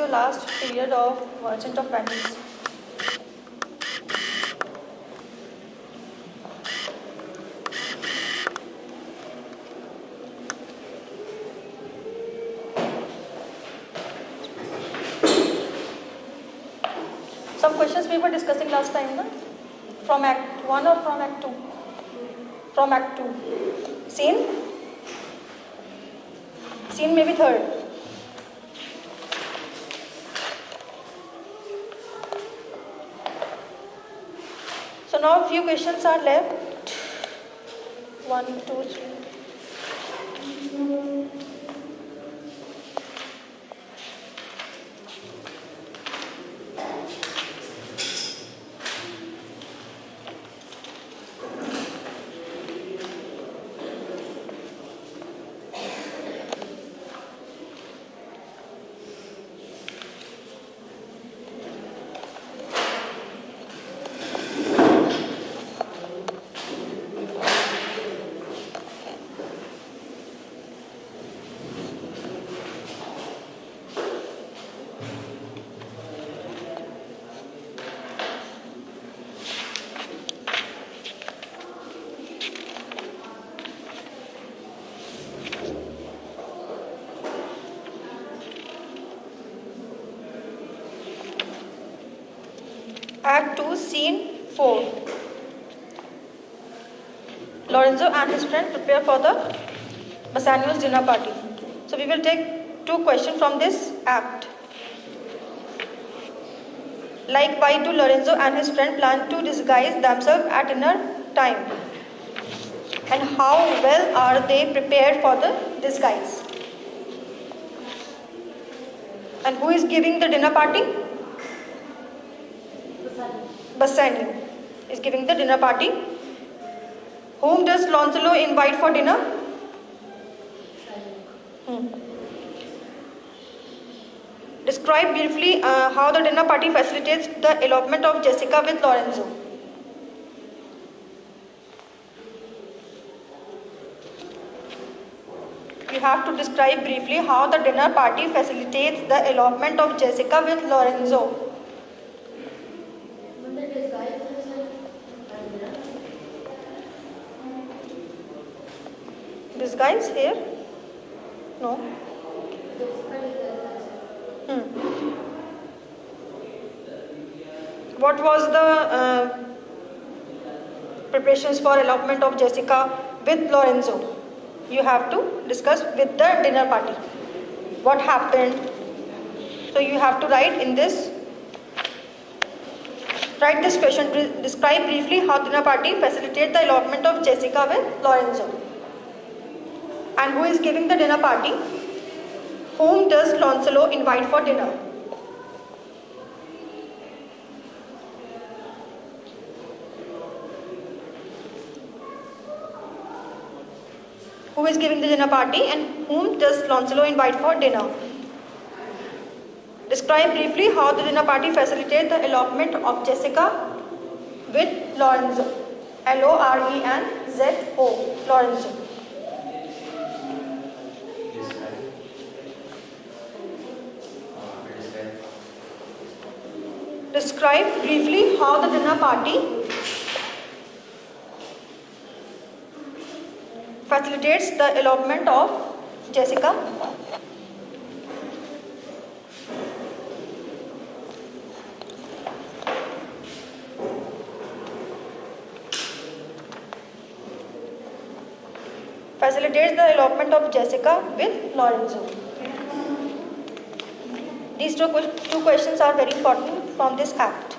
your last period of Merchant of Venice. Some questions we were discussing last time, no? From Act 1 or from Act 2? From Act 2. Scene? Scene may be third. So now a few questions are left. 1, 2, 3. Act 2, Scene 4. Lorenzo and his friend prepare for the Bassanio's dinner party. So we will take two questions from this act. Like, why do Lorenzo and his friend plan to disguise themselves at dinner time? And how well are they prepared for the disguise? And who is giving the dinner party? Bassanio is giving the dinner party. Whom does Lancelot invite for dinner? Describe briefly how the dinner party facilitates the elopement of Jessica with Lorenzo. You have to describe briefly how the dinner party facilitates the elopement of Jessica with Lorenzo. Disguise here? No. What was the preparations for elopement of Jessica with Lorenzo? You have to discuss with the dinner party. What happened? So you have to write in this. Write this question. Describe briefly how dinner party facilitates the elopement of Jessica with Lorenzo. And who is giving the dinner party? Whom does Lancelot invite for dinner? Who is giving the dinner party and whom does Lancelot invite for dinner? Describe briefly how the dinner party facilitates the elopement of Jessica with Lorenzo. Lorenzo. Lorenzo. Describe briefly how the dinner party facilitates the elopement of Jessica. Facilitates the elopement of Jessica with Lorenzo. These two questions are very important from this act.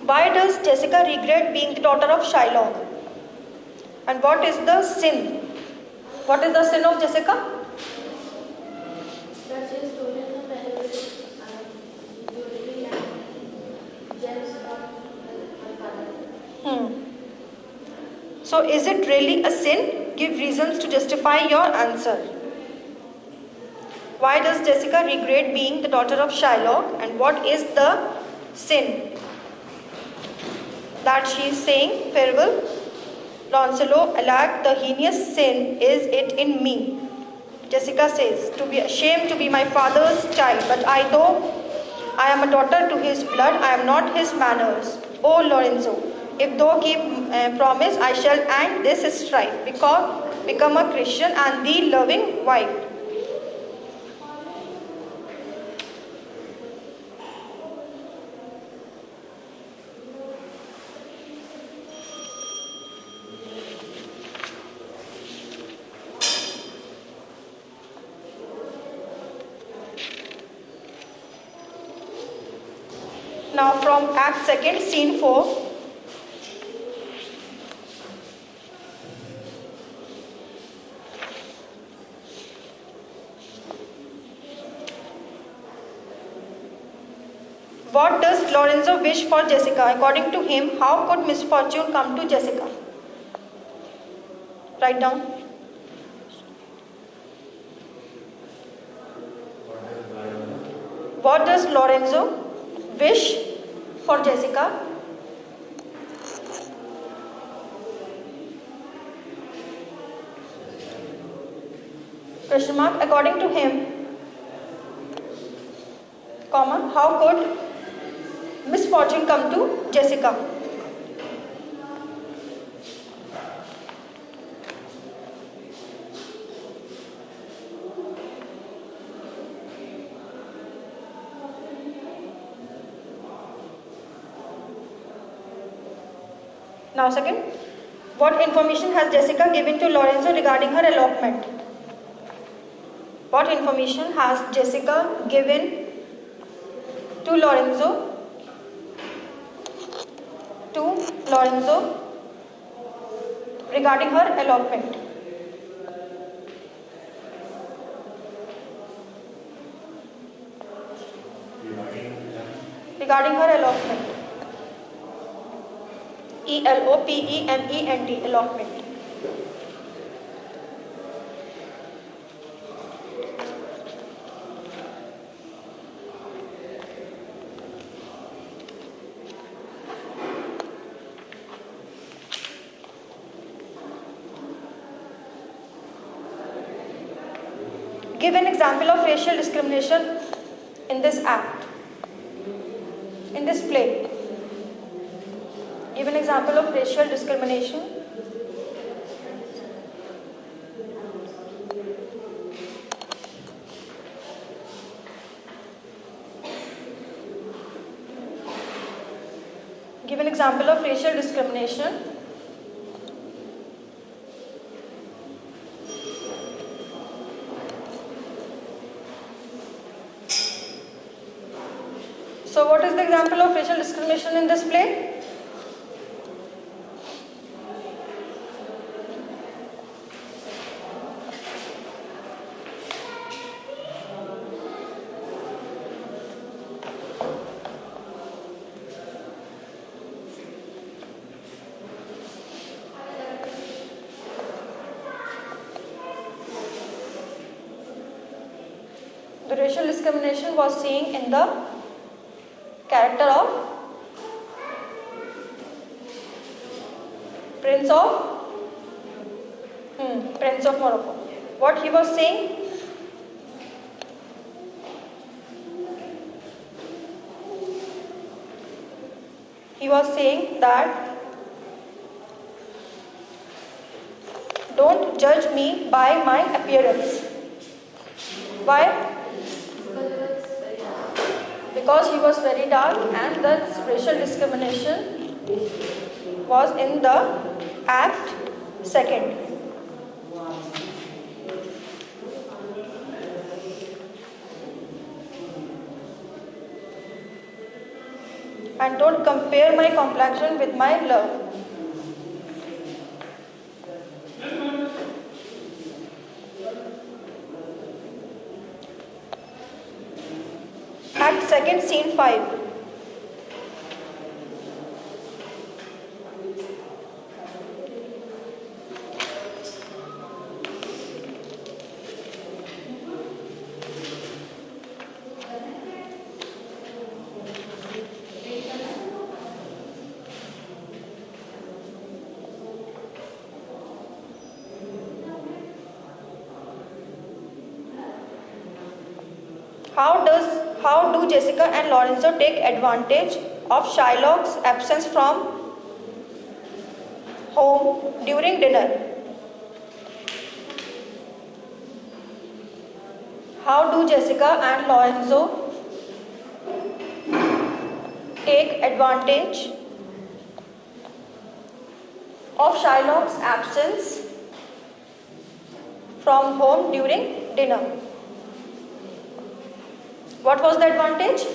Why does Jessica regret being the daughter of Shylock? And what is the sin? What is the sin of Jessica? That she has stolen her marriage So is it really a sin? Give reasons to justify your answer. Why does Jessica regret being the daughter of Shylock, and what is the sin that she is saying? Farewell. Lancelot, alack, the heinous sin is it in me. Jessica says, to be ashamed to be my father's child, but though I am a daughter to his blood, I am not his manners. O Lorenzo, if thou keep promise, I shall end this strife, become a Christian and thee loving wife. Now from Act 2, Scene 4. What does Lorenzo wish for Jessica? According to him, how could misfortune come to Jessica? Write down. What does Lorenzo wish for Jessica? Question mark. According to him, comma, how could misfortune come to Jessica? Now second, what information has Jessica given to Lorenzo regarding her elopement? What information has Jessica given to Lorenzo regarding her elopement? Regarding her elopement. ELOPEMENT, elopement. Give an example of racial discrimination in this act, in this play. Give an example of racial discrimination. Give an example of racial discrimination. So what is the example of racial discrimination in this play? The racial discrimination was seen in the character of Prince of Morocco. What he was saying? He was saying that don't judge me by my appearance. Why? Because he was very dark, and the racial discrimination was in the Act 2. And don't compare my complexion with my love. Act 2, Scene 5. How do Jessica and Lorenzo take advantage of Shylock's absence from home during dinner? How do Jessica and Lorenzo take advantage of Shylock's absence from home during dinner? What was the advantage?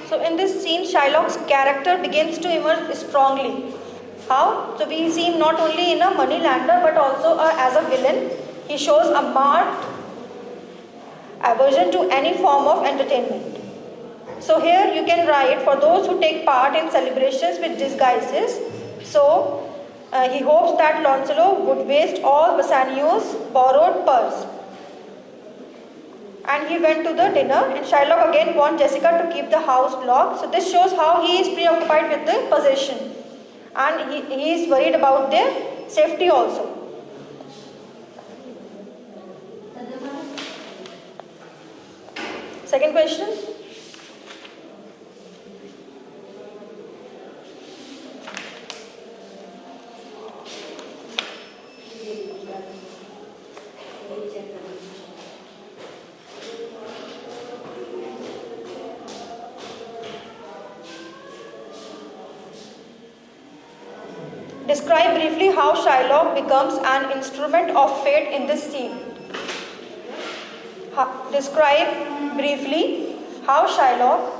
So in this scene, Shylock's character begins to emerge strongly. How? So we see him not only in a moneylender but also as a villain. He shows a marked aversion to any form of entertainment. So here you can write, for those who take part in celebrations with disguises. So he hopes that Lancelot would waste all Bassanio's borrowed purse. And he went to the dinner, and Shylock again wants Jessica to keep the house locked. So this shows how he is preoccupied with the possession, and he is worried about their safety also. Second question. Describe briefly how Shylock becomes an instrument of fate in this scene. Describe briefly how Shylock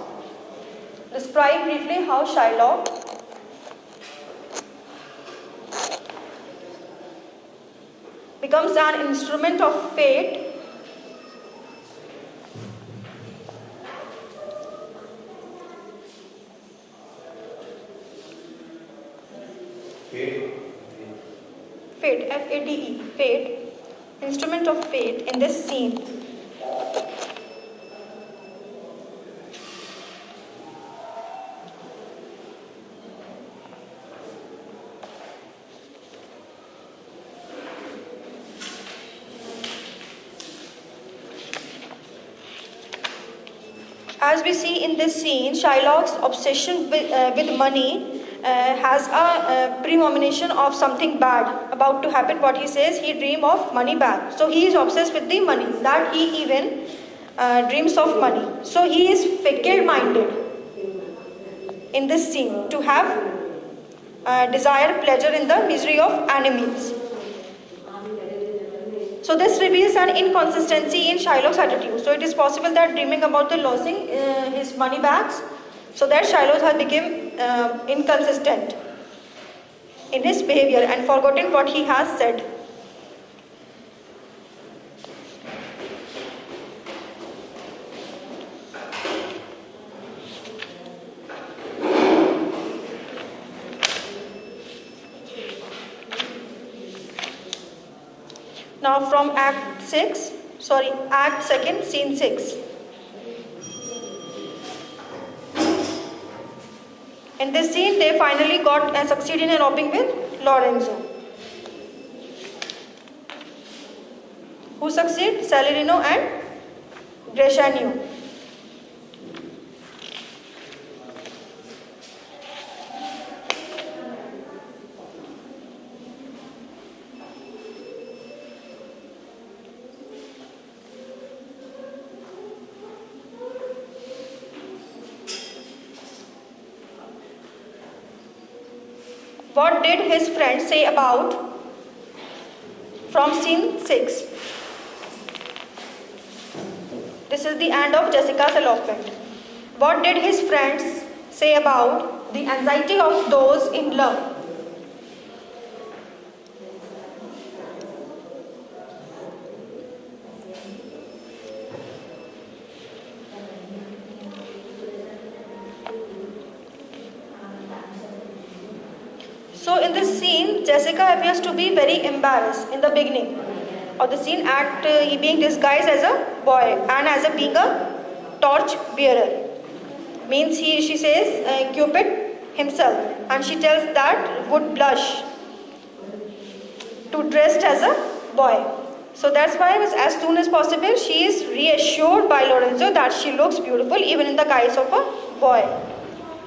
becomes an instrument of fate F-A-T-E, fate, instrument of fate in this scene. As we see in this scene, Shylock's obsession with money has a premonition of something bad about to happen. What he says, he dreams of money back. So he is obsessed with the money, that he even dreams of money. So he is fickle-minded in this scene, to have desire, pleasure in the misery of enemies. So this reveals an inconsistency in Shylock's attitude. So it is possible that dreaming about the losing his money bags, so that Shylock has become inconsistent in his behavior and forgotten what he has said. Now from Act 2nd, Scene 6. In this scene, they finally got and succeeded in eloping with Lorenzo. Who succeed? Salarino and Bresciano. What did his friends say about, from Scene 6? This is the end of Jessica's elopement. What did his friends say about the anxiety of those in love? So in this scene, Jessica appears to be very embarrassed in the beginning. of the scene at he being disguised as a boy and as a being a torch bearer. Means she says Cupid himself, and she tells that would blush to dressed as a boy. So that's why as soon as possible she is reassured by Lorenzo that she looks beautiful even in the guise of a boy.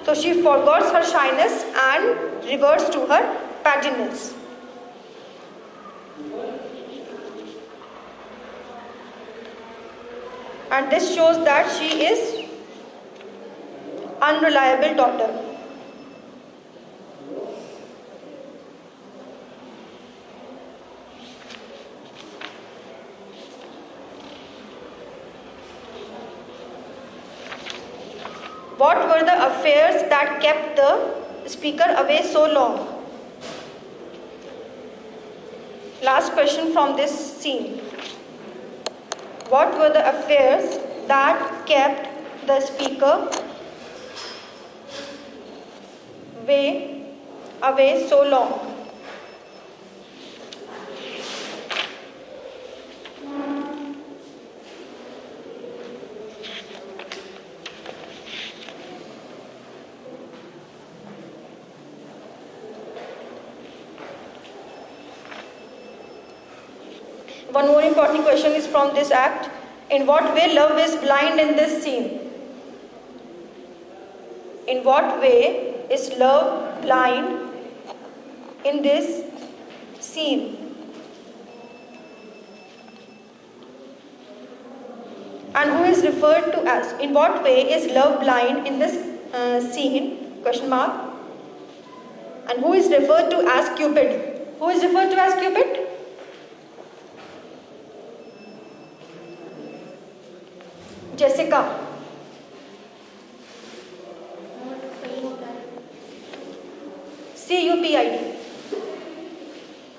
So she forgets her shyness and reverts to her pageantness. And this shows that she is unreliable daughter. What were the affairs that kept the speaker away so long? Last question from this scene. What were the affairs that kept the speaker away so long? One more important question is from this act. In what way love is blind in this scene? In what way is love blind in this scene? And who is referred to as? In what way is love blind in this scene? Question mark. And who is referred to as Cupid? Who is referred to as Cupid? Jessica.